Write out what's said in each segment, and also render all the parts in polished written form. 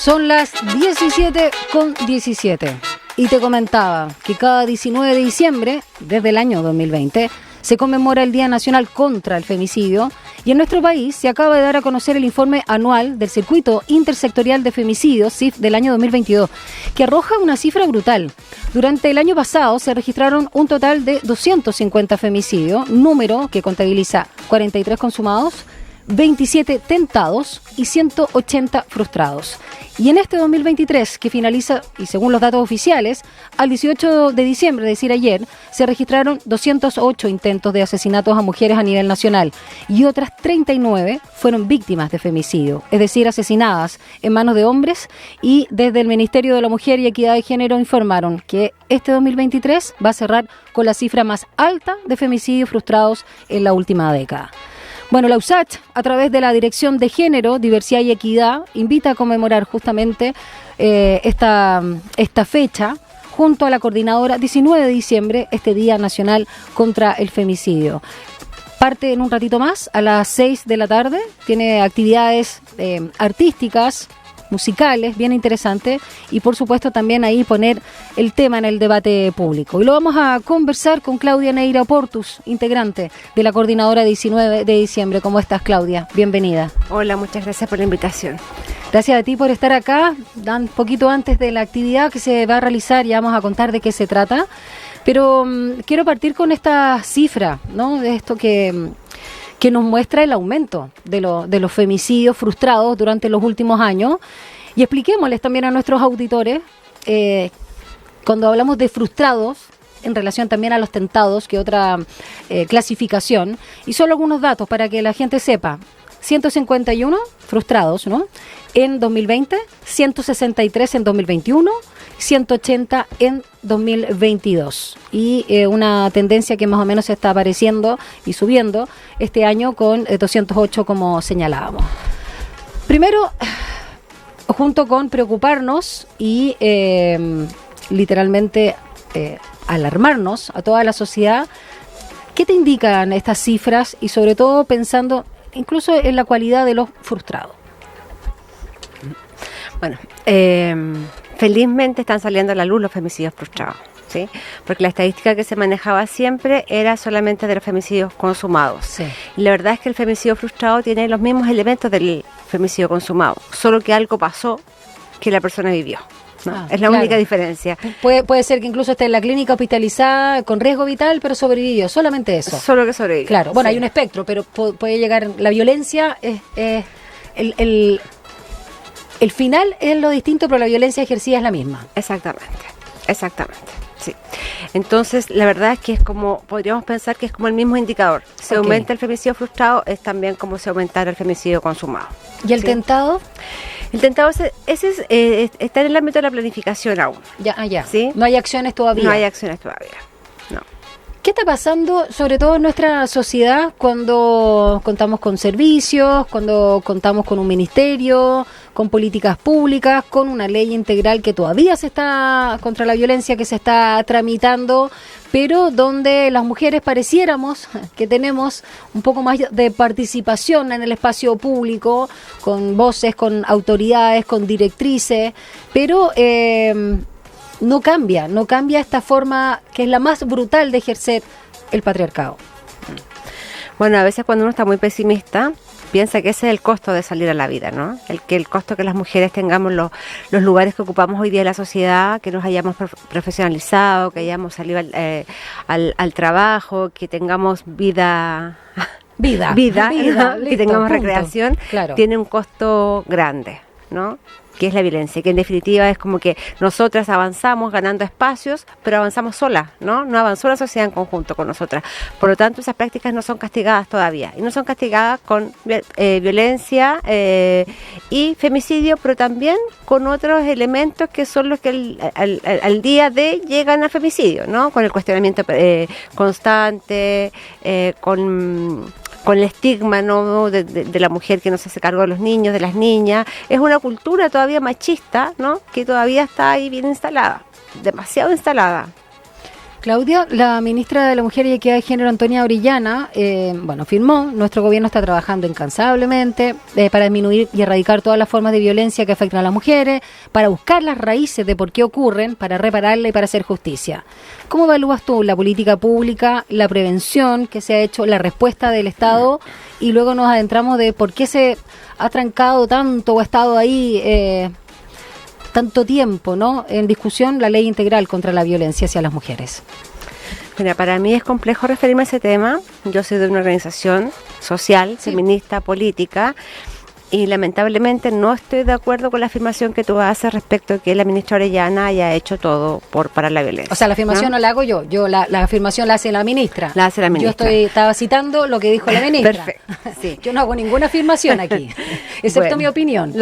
Son las 17:17 y te comentaba que cada 19 de diciembre, desde el año 2020, se conmemora el Día Nacional contra el Femicidio y en nuestro país se acaba de dar a conocer el informe anual del Circuito Intersectorial de Femicidios, CIF, del año 2022, que arroja una cifra brutal. Durante el año pasado se registraron un total de 250 femicidios, número que contabiliza 43 consumados, 27 tentados y 180 frustrados. Y en este 2023, que finaliza, y según los datos oficiales, al 18 de diciembre, es decir, ayer, se registraron 208 intentos de asesinatos a mujeres a nivel nacional y otras 39 fueron víctimas de femicidio, es decir, asesinadas en manos de hombres, y desde el Ministerio de la Mujer y Equidad de Género informaron que este 2023 va a cerrar con la cifra más alta de femicidios frustrados en la última década. Bueno, la USACH, a través de la Dirección de Género, Diversidad y Equidad, invita a conmemorar justamente esta fecha junto a la coordinadora 19 de diciembre, este Día Nacional contra el Femicidio. Parte en un ratito más, a las 6 de la tarde, tiene actividades artísticas, musicales, bien interesante, y por supuesto también ahí poner el tema en el debate público. Y lo vamos a conversar con Claudia Neira Portus, integrante de la coordinadora 19 de diciembre. ¿Cómo estás, Claudia? Bienvenida. Hola, muchas gracias por la invitación. Gracias a ti por estar acá, un poquito antes de la actividad que se va a realizar, ya vamos a contar de qué se trata, pero quiero partir con esta cifra, ¿no? De esto que nos muestra el aumento de los femicidios frustrados durante los últimos años. Y expliquémosles también a nuestros auditores, cuando hablamos de frustrados, en relación también a los tentados, que otra clasificación, y solo algunos datos para que la gente sepa. 151 frustrados, ¿no?, en 2020, 163 en 2021, 180 en 2022. Y una tendencia que más o menos se está apareciendo y subiendo este año con 208, como señalábamos. Primero, junto con preocuparnos y literalmente alarmarnos a toda la sociedad, ¿qué te indican estas cifras? Y sobre todo pensando incluso en la cualidad de los frustrados. Bueno, felizmente están saliendo a la luz los femicidios frustrados, ¿sí? Porque la estadística que se manejaba siempre era solamente de los femicidios consumados. Sí. Y la verdad es que el femicidio frustrado tiene los mismos elementos del femicidio consumado, solo que algo pasó que la persona vivió, ¿no? Es la única diferencia. Puede ser que incluso esté en la clínica hospitalizada con riesgo vital, pero sobrevivió, solamente eso. Solo que sobrevivió. Claro, bueno, sí. Hay un espectro, pero puede llegar, la violencia el final es lo distinto, pero la violencia ejercida es la misma. Exactamente, sí. Entonces, la verdad es que es como, podríamos pensar que es como el mismo indicador. Si aumenta el femicidio frustrado, es también como si aumentara el femicidio consumado. ¿Y el tentado? El tentado ese está en el ámbito de la planificación aún. Ya. ¿Sí? No hay acciones todavía. No hay acciones todavía, no. ¿Qué está pasando, sobre todo en nuestra sociedad, cuando contamos con servicios, cuando contamos con un ministerio, con políticas públicas, con una ley integral que todavía se está, contra la violencia, que se está tramitando, pero donde las mujeres pareciéramos que tenemos un poco más de participación en el espacio público, con voces, con autoridades, con directrices, pero no cambia esta forma que es la más brutal de ejercer el patriarcado? Bueno, a veces cuando uno está muy pesimista, piensa que ese es el costo de salir a la vida, ¿no? El costo que las mujeres tengamos los lugares que ocupamos hoy día en la sociedad, que nos hayamos profesionalizado, que hayamos salido al trabajo, que tengamos vida, ¿no? que tengamos recreación, claro. Tiene un costo grande, ¿no? Que es la violencia, que en definitiva es como que nosotras avanzamos ganando espacios, pero avanzamos solas, ¿no? No avanzó la sociedad en conjunto con nosotras. Por lo tanto, esas prácticas no son castigadas todavía. Y no son castigadas con violencia y femicidio, pero también con otros elementos que son los que al día de llegan a femicidio, ¿no? Con el cuestionamiento constante, con el estigma, ¿no?, de la mujer que no se hace cargo de los niños, de las niñas. Es una cultura todavía machista, ¿no?, que todavía está ahí bien instalada, demasiado instalada. Claudia, la ministra de la Mujer y Equidad de Género, Antonia Orellana, firmó: nuestro gobierno está trabajando incansablemente para disminuir y erradicar todas las formas de violencia que afectan a las mujeres, para buscar las raíces de por qué ocurren, para repararla y para hacer justicia. ¿Cómo evalúas tú la política pública, la prevención que se ha hecho, la respuesta del Estado? Y luego nos adentramos de por qué se ha trancado tanto o ha estado ahí tanto tiempo, ¿no?, en discusión la ley integral contra la violencia hacia las mujeres. Mira, para mí es complejo referirme a ese tema. Yo soy de una organización social, sí, feminista, política, y lamentablemente no estoy de acuerdo con la afirmación que tú haces respecto a que la ministra Orellana haya hecho todo por parar la violencia. O sea, la afirmación no la hago yo, la afirmación la hace la ministra. La hace la ministra. Yo estaba citando lo que dijo la ministra. Perfecto. Sí. Yo no hago ninguna afirmación aquí, excepto mi opinión.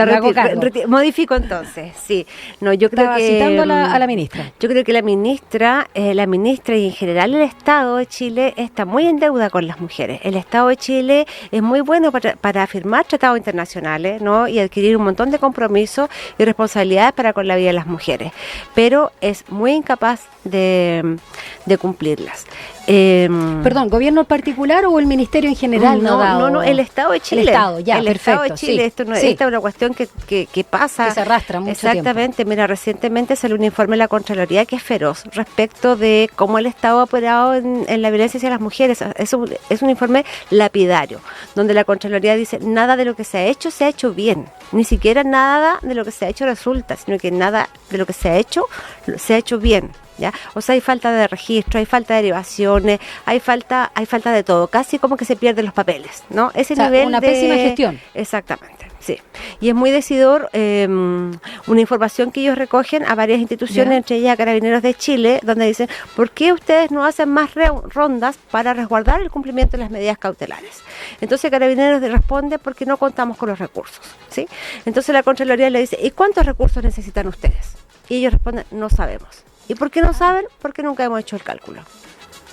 Modifico entonces, sí. No, yo creo estaba citando a la ministra. Yo creo que la ministra y en general el Estado de Chile está muy en deuda con las mujeres. El Estado de Chile es muy bueno para firmar tratados internacionales, ¿no?, y adquirir un montón de compromisos y responsabilidades para con la vida de las mujeres, pero es muy incapaz de cumplirlas. Perdón, ¿gobierno en particular o el ministerio en general? No, el Estado de Chile. El Estado, ya, el perfecto. Estado de Chile, sí, esto no, esta es una cuestión que pasa. Que se arrastra mucho Exactamente, tiempo. Mira, recientemente salió un informe de la Contraloría que es feroz respecto de cómo el Estado ha operado en la violencia hacia las mujeres. Es un informe lapidario, donde la Contraloría dice: nada de lo que se ha hecho bien. Ni siquiera nada de lo que se ha hecho resulta, sino que nada de lo que se ha hecho bien. ¿Ya? O sea, hay falta de registro, hay falta de derivaciones, hay falta de todo, casi como que se pierden los papeles, ¿no? Ese nivel una pésima gestión. Exactamente, sí. Y es muy decidor una información que ellos recogen a varias instituciones, entre ellas a Carabineros de Chile, donde dicen: ¿por qué ustedes no hacen más rondas para resguardar el cumplimiento de las medidas cautelares? Entonces Carabineros responde: porque no contamos con los recursos, ¿sí? Entonces la Contraloría le dice: ¿y cuántos recursos necesitan ustedes? Y ellos responden: no sabemos. ¿Y por qué no saben? Porque nunca hemos hecho el cálculo.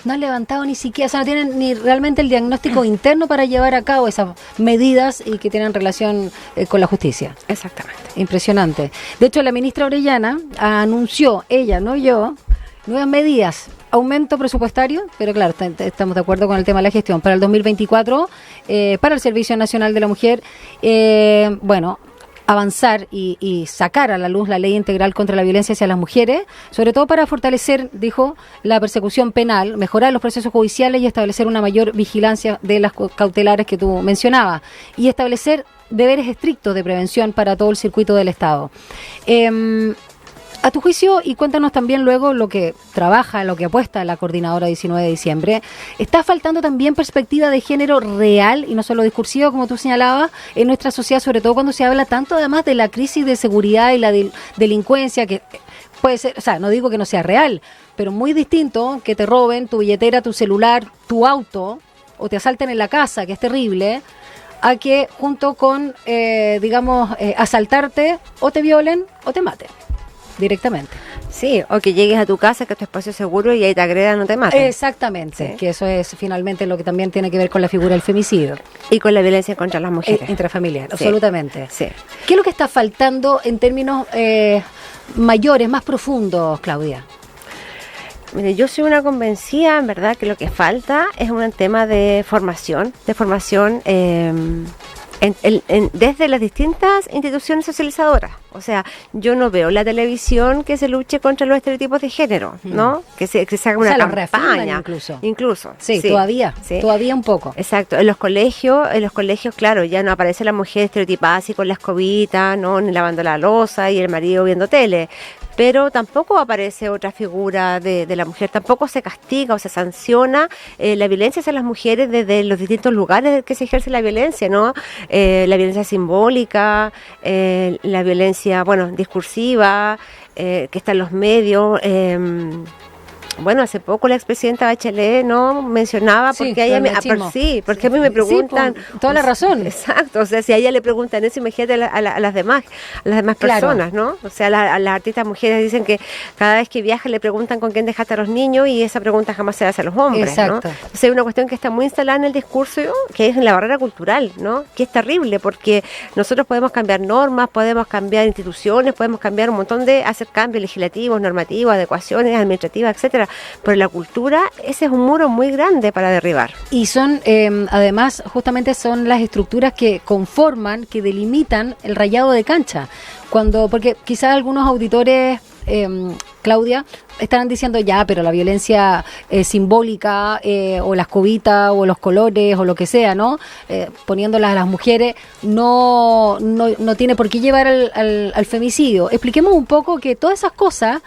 No han levantado ni siquiera, o sea, no tienen ni realmente el diagnóstico interno para llevar a cabo esas medidas y que tienen relación con la justicia. Exactamente. Impresionante. De hecho, la ministra Orellana anunció, ella, no yo, nuevas medidas, aumento presupuestario, pero claro, estamos de acuerdo con el tema de la gestión, para el 2024, para el Servicio Nacional de la Mujer, avanzar y sacar a la luz la ley integral contra la violencia hacia las mujeres, sobre todo para fortalecer, dijo, la persecución penal, mejorar los procesos judiciales y establecer una mayor vigilancia de las cautelares que tú mencionabas, y establecer deberes estrictos de prevención para todo el circuito del Estado. A tu juicio, y cuéntanos también luego lo que trabaja, lo que apuesta la coordinadora 19 de diciembre, ¿está faltando también perspectiva de género real y no solo discursiva, como tú señalabas, en nuestra sociedad, sobre todo cuando se habla tanto además de la crisis de seguridad y la delincuencia, que puede ser, o sea, no digo que no sea real, pero muy distinto que te roben tu billetera, tu celular, tu auto, o te asalten en la casa, que es terrible, a que junto con, asaltarte, o te violen o te maten directamente. Sí, o que llegues a tu casa, que es tu espacio seguro, y ahí te agredan o te matan. Exactamente, sí. Que eso es finalmente lo que también tiene que ver con la figura del femicidio. Y con la violencia contra las mujeres. Intrafamiliar, sí. Absolutamente. Sí. ¿Qué es lo que está faltando en términos mayores, más profundos, Claudia? Mire, yo soy una convencida, en verdad, que lo que falta es un tema de formación desde las distintas instituciones socializadoras. O sea, yo no veo la televisión que se luche contra los estereotipos de género, ¿no? Que se haga una campaña. Incluso. Sí, todavía un poco. Exacto. En los colegios, claro, ya no aparece la mujer estereotipada así con la escobita, ¿no? Ni lavando la loza y el marido viendo tele. Pero tampoco aparece otra figura de la mujer, tampoco se castiga o se sanciona la violencia hacia las mujeres desde los distintos lugares que se ejerce la violencia, ¿no? La violencia simbólica, la violencia, discursiva, que está en los medios. Hace poco la expresidenta Bachelet no mencionaba, porque a ella porque a mí me preguntan, toda la razón. Exacto, o sea, si a ella le preguntan eso, imagínate a las demás personas, ¿no? O sea, las artistas mujeres dicen que cada vez que viajan le preguntan con quién dejaste a los niños, y esa pregunta jamás se hace a los hombres. Exacto. ¿no? O sea, hay una cuestión que está muy instalada en el discurso, que es la barrera cultural, ¿no? Que es terrible, porque nosotros podemos cambiar normas, podemos cambiar instituciones, podemos cambiar hacer cambios legislativos, normativos, adecuaciones administrativas, etcétera, otra, pero en la cultura ese es un muro muy grande para derribar. Y son, además, justamente son las estructuras que conforman, que delimitan el rayado de cancha. Porque quizás algunos auditores, Claudia, estarán diciendo ya, pero la violencia simbólica o la escobita o los colores o lo que sea, ¿no? Poniéndolas a las mujeres, no tiene por qué llevar al femicidio. Expliquemos un poco que todas esas cosas,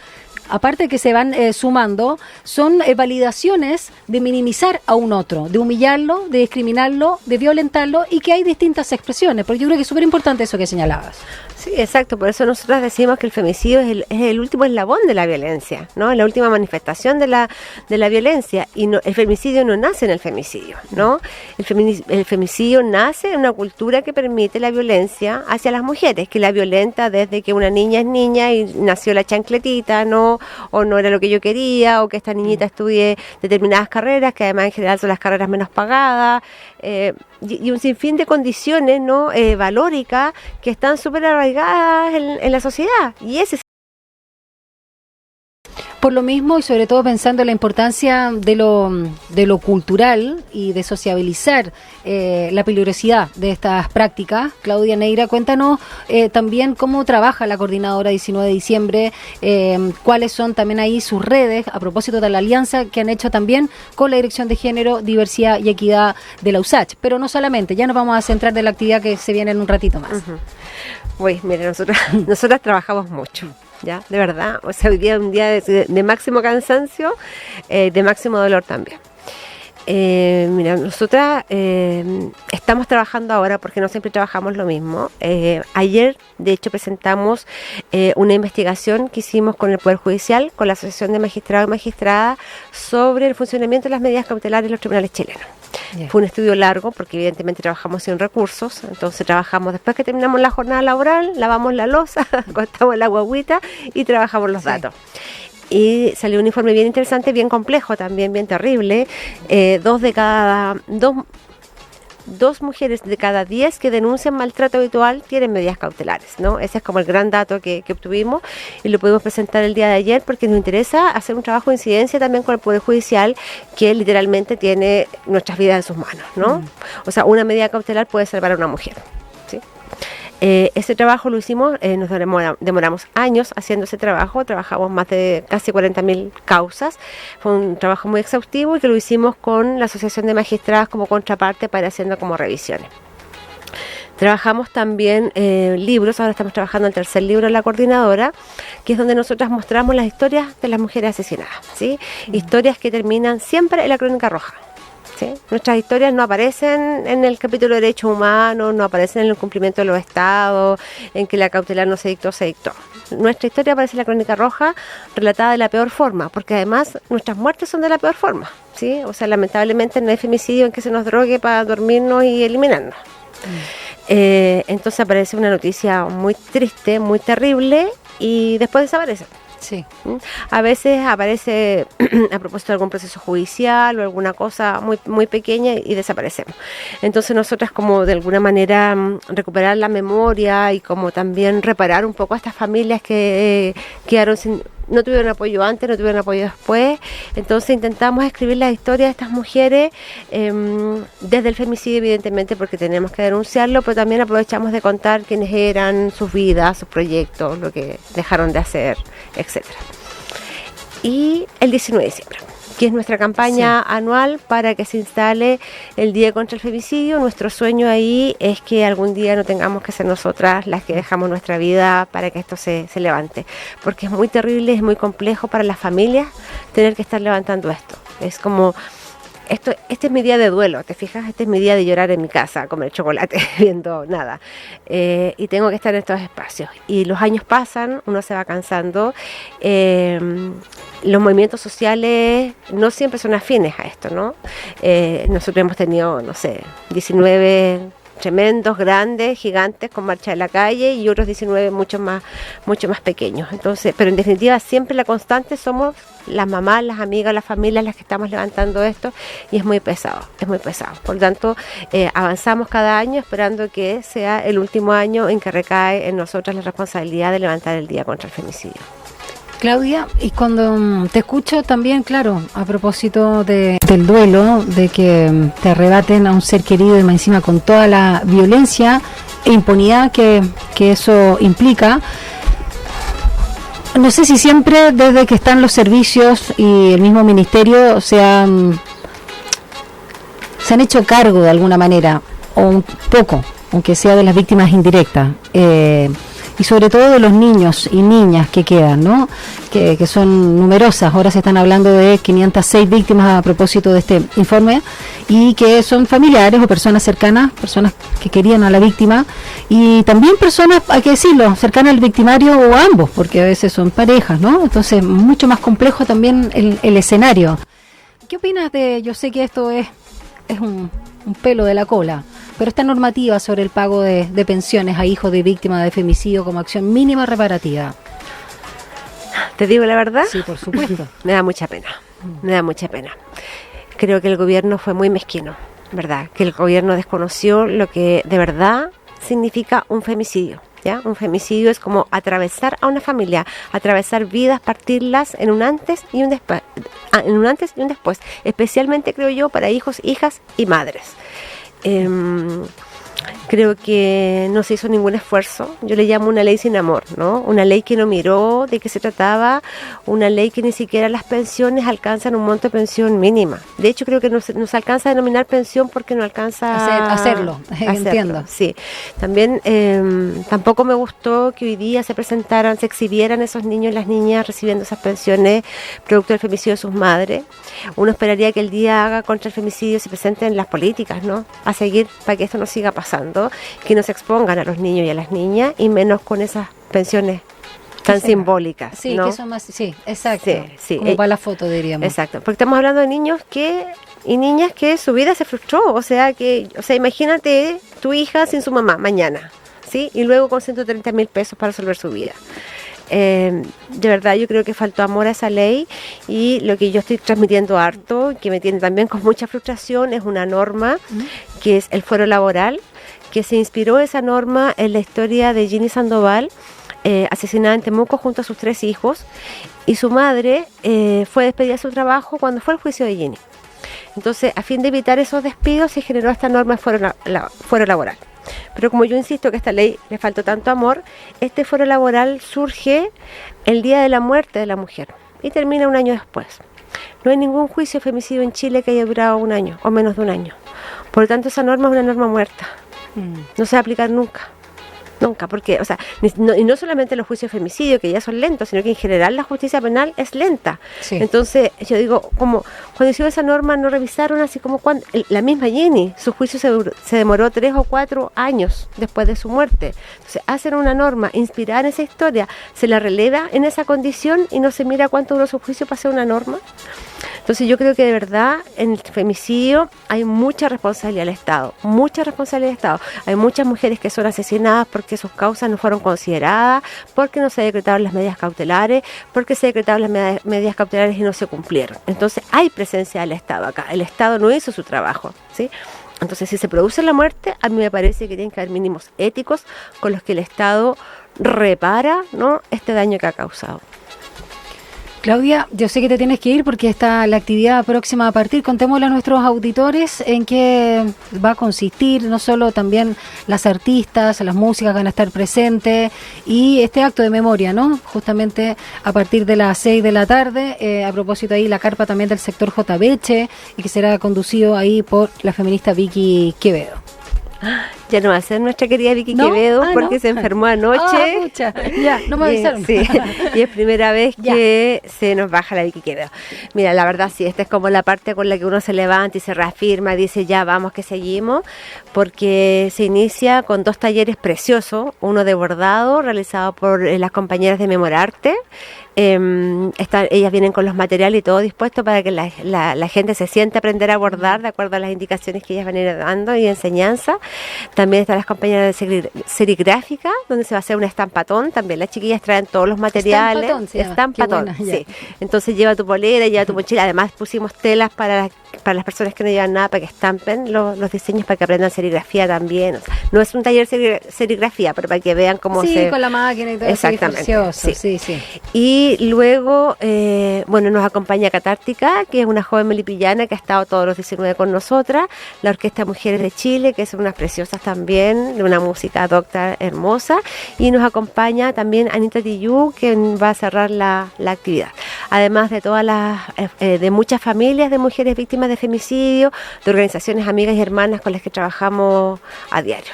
aparte de que se van sumando, son validaciones de minimizar a un otro, de humillarlo, de discriminarlo, de violentarlo, y que hay distintas expresiones. Pero yo creo que es súper importante eso que señalabas. Sí, exacto, por eso nosotros decimos que el femicidio es el último eslabón de la violencia, ¿no? Es la última manifestación de la violencia, y el femicidio no nace en el femicidio, ¿no? El femicidio nace en una cultura que permite la violencia hacia las mujeres, que la violenta desde que una niña es niña y nació la chancletita, ¿no? O no era lo que yo quería, o que esta niñita estudie determinadas carreras, que además en general son las carreras menos pagadas, y un sinfín de condiciones, ¿no? Valóricas, que están súper arraigadas en la sociedad, y ese es. Por lo mismo, y sobre todo pensando en la importancia de lo cultural y de sociabilizar la peligrosidad de estas prácticas, Claudia Neira, cuéntanos también cómo trabaja la coordinadora 19 de diciembre, cuáles son también ahí sus redes, a propósito de la alianza que han hecho también con la Dirección de Género, Diversidad y Equidad de la USACH. Pero no solamente, ya nos vamos a centrar de la actividad que se viene en un ratito más. Uy, mire, nosotras trabajamos mucho. Ya, de verdad, o sea, hoy día es un día de máximo cansancio, de máximo dolor también. Mira, nosotras estamos trabajando ahora porque no siempre trabajamos lo mismo. Ayer, de hecho, presentamos una investigación que hicimos con el Poder Judicial, con la Asociación de Magistrados y Magistradas, sobre el funcionamiento de las medidas cautelares en los tribunales chilenos. Yeah. Fue un estudio largo porque evidentemente trabajamos sin recursos, entonces trabajamos después que terminamos la jornada laboral, lavamos la loza, acostamos la guagüita y trabajamos los datos. Y salió un informe bien interesante, bien complejo también, bien terrible. Dos mujeres de cada 10 que denuncian maltrato habitual tienen medidas cautelares, ¿no? Ese es como el gran dato que obtuvimos, y lo pudimos presentar el día de ayer porque nos interesa hacer un trabajo de incidencia también con el Poder Judicial, que literalmente tiene nuestras vidas en sus manos, ¿no? O sea, una medida cautelar puede salvar a una mujer, ¿sí? Ese trabajo lo hicimos, nos demoramos años haciendo ese trabajo, trabajamos más de casi 40.000 causas, fue un trabajo muy exhaustivo y que lo hicimos con la Asociación de Magistradas como contraparte para ir haciendo como revisiones. Trabajamos también libros, ahora estamos trabajando el tercer libro de la coordinadora, que es donde nosotras mostramos las historias de las mujeres asesinadas, ¿sí? Historias que terminan siempre en la crónica roja. ¿Sí? Nuestras historias no aparecen en el capítulo de derechos humanos, no aparecen en el cumplimiento de los estados, en que la cautelar no se dictó, se dictó. Nuestra historia aparece en la crónica roja, relatada de la peor forma, porque además nuestras muertes son de la peor forma, ¿sí? O sea, lamentablemente no hay femicidio en que se nos drogue para dormirnos y eliminarnos. Entonces aparece una noticia muy triste, muy terrible, y después desaparece. Sí. A veces aparece a propósito de algún proceso judicial o alguna cosa muy, muy pequeña y desaparecemos. Entonces nosotras, como de alguna manera recuperar la memoria y como también reparar un poco a estas familias que quedaron no tuvieron apoyo antes, no tuvieron apoyo después. Entonces intentamos escribir la historia de estas mujeres desde el femicidio, evidentemente, porque tenemos que denunciarlo, pero también aprovechamos de contar quiénes eran, sus vidas, sus proyectos, lo que dejaron de hacer, etcétera. Y el 19 de diciembre, que es nuestra campaña anual para que se instale el Día contra el Femicidio. Nuestro sueño ahí es que algún día no tengamos que ser nosotras las que dejamos nuestra vida para que esto se levante, porque es muy terrible, es muy complejo para las familias tener que estar levantando esto. Es como, este es mi día de duelo, ¿te fijas? Este es mi día de llorar en mi casa, comer chocolate, viendo nada. Y tengo que estar en estos espacios. Y los años pasan, uno se va cansando. Los movimientos sociales no siempre son afines a esto, ¿no? Nosotros hemos tenido, 19 tremendos, grandes, gigantes, con marcha de la calle, y otros 19 mucho más pequeños. Entonces, pero en definitiva siempre la constante somos las mamás, las amigas, las familias las que estamos levantando esto, y es muy pesado. Por lo tanto, avanzamos cada año esperando que sea el último año en que recae en nosotras la responsabilidad de levantar el Día contra el Femicidio. Claudia, y cuando te escucho también, claro, a propósito del duelo, de que te arrebaten a un ser querido y más encima con toda la violencia e impunidad que eso implica, no sé si siempre desde que están los servicios y el mismo ministerio se han hecho cargo de alguna manera, o un poco, aunque sea de las víctimas indirectas, y sobre todo de los niños y niñas que quedan, ¿no? Que son numerosas. Ahora se están hablando de 506 víctimas a propósito de este informe, y que son familiares o personas cercanas, personas que querían a la víctima, y también personas, hay que decirlo, cercanas al victimario o a ambos, porque a veces son parejas, ¿no? Entonces, mucho más complejo también el escenario. ¿Qué opinas yo sé que esto es un pelo de la cola, pero esta normativa sobre el pago de pensiones a hijos de víctimas de femicidio como acción mínima reparativa? ¿Te digo la verdad? Sí, por supuesto. Me da mucha pena, me da mucha pena. Creo que el gobierno fue muy mezquino, ¿verdad? Que el gobierno desconoció lo que de verdad significa un femicidio. ¿Ya? Un femicidio es como atravesar a una familia, atravesar vidas, partirlas en un antes y un después, especialmente creo yo para hijos, hijas y madres. Creo que no se hizo ningún esfuerzo. Yo le llamo una ley sin amor, ¿no? Una ley que no miró de qué se trataba, una ley que ni siquiera las pensiones alcanzan un monto de pensión mínima. De hecho, creo que no se alcanza a denominar pensión porque no alcanza hacerlo. Entiendo. Sí. También tampoco me gustó que hoy día se exhibieran esos niños y las niñas recibiendo esas pensiones producto del femicidio de sus madres. Uno esperaría que el día haga contra el femicidio se presenten las políticas, ¿no? A seguir para que esto no siga pasando, que no se expongan a los niños y a las niñas, y menos con esas pensiones tan simbólicas. Sí, ¿no? que son más, sí, exacto. Sí. Como para la foto, diríamos. Exacto, porque estamos hablando de niños y niñas que su vida se frustró, o sea, imagínate tu hija sin su mamá mañana, ¿sí? Y luego con 130.000 pesos para resolver su vida. De verdad yo creo que faltó amor a esa ley, y lo que yo estoy transmitiendo harto, que me tiene también con mucha frustración, es una norma que es el fuero laboral, que se inspiró esa norma en la historia de Ginny Sandoval, asesinada en Temuco junto a sus 3 hijos, y su madre fue despedida de su trabajo cuando fue el juicio de Ginny. Entonces, a fin de evitar esos despidos, se generó esta norma de fuero laboral. Pero como yo insisto que a esta ley le faltó tanto amor, este fuero laboral surge el día de la muerte de la mujer y termina un año después. No hay ningún juicio de femicidio en Chile que haya durado un año o menos de un año. Por lo tanto, esa norma es una norma muerta. No se va a aplicar nunca. Nunca, porque, o sea, y no solamente los juicios de femicidio, que ya son lentos, sino que en general la justicia penal es lenta. Sí. Entonces, yo digo, como cuando hicieron esa norma, no revisaron así como la misma Ginny, su juicio se demoró 3 o 4 años después de su muerte. Entonces, hacen una norma inspirada en esa historia, se la releva en esa condición y no se mira cuánto duró su juicio para hacer una norma. Entonces yo creo que de verdad en el femicidio hay mucha responsabilidad del Estado, mucha responsabilidad del Estado. Hay muchas mujeres que son asesinadas porque sus causas no fueron consideradas, porque no se decretaron las medidas cautelares, porque se decretaron las medidas cautelares y no se cumplieron. Entonces hay presencia del Estado acá, el Estado no hizo su trabajo, ¿sí? Entonces si se produce la muerte, a mí me parece que tienen que haber mínimos éticos con los que el Estado repara, ¿no?, este daño que ha causado. Claudia, yo sé que te tienes que ir porque está la actividad próxima a partir. Contémosle a nuestros auditores en qué va a consistir, no solo también las artistas, las músicas que van a estar presentes y este acto de memoria, ¿no? Justamente a partir de las 6 de la tarde, a propósito ahí la carpa también del sector JBH y que será conducido ahí por la feminista Vicky Quevedo. Ya no va a ser nuestra querida Vicky Quevedo porque se enfermó anoche. Pucha. Ya, no me avisaron. Sí, y es primera vez que se nos baja la Vicky Quevedo. Mira, la verdad sí, esta es como la parte con la que uno se levanta y se reafirma, dice ya vamos que seguimos, porque se inicia con 2 talleres preciosos, uno de bordado realizado por las compañeras de Memorarte. Ellas vienen con los materiales y todo dispuesto para que la gente se siente a aprender a bordar de acuerdo a las indicaciones que ellas van a ir dando y enseñanza. También están las compañías de serigráfica, donde se va a hacer un estampatón. También las chiquillas traen todos los materiales. Estampatón, sí. Entonces lleva tu polera, lleva tu mochila. Además pusimos telas para las personas que no llevan nada, para que estampen los diseños, para que aprendan serigrafía también. O sea, no es un taller de serigrafía, pero para que vean cómo Sí, con la máquina y todo. Exactamente. Sí. Y luego, bueno, nos acompaña Catártica, que es una joven melipillana que ha estado todos los 19 con nosotras. La Orquesta Mujeres de Chile, que son unas preciosas también, de una música docta hermosa. Y nos acompaña también Anita Tillú, que va a cerrar la actividad. Además de todas de muchas familias de mujeres víctimas de femicidio, de organizaciones amigas y hermanas con las que trabajamos a diario.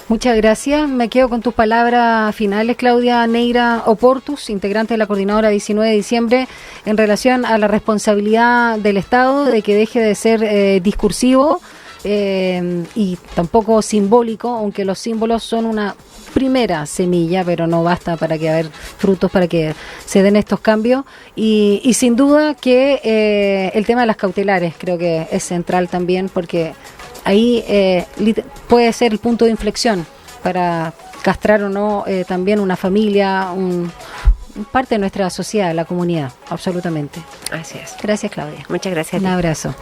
Muchas gracias. Me quedo con tus palabras finales, Claudia Neira Oportus, integrante de la Coordinadora 19 de diciembre, en relación a la responsabilidad del Estado de que deje de ser discursivo y tampoco simbólico, aunque los símbolos son una primera semilla, pero no basta para que haber frutos, para que se den estos cambios. Y sin duda que el tema de las cautelares creo que es central también, porque ahí puede ser el punto de inflexión para castrar o no también una familia, parte de nuestra sociedad, la comunidad, absolutamente. Así es. Gracias, Claudia. Muchas gracias. Un abrazo.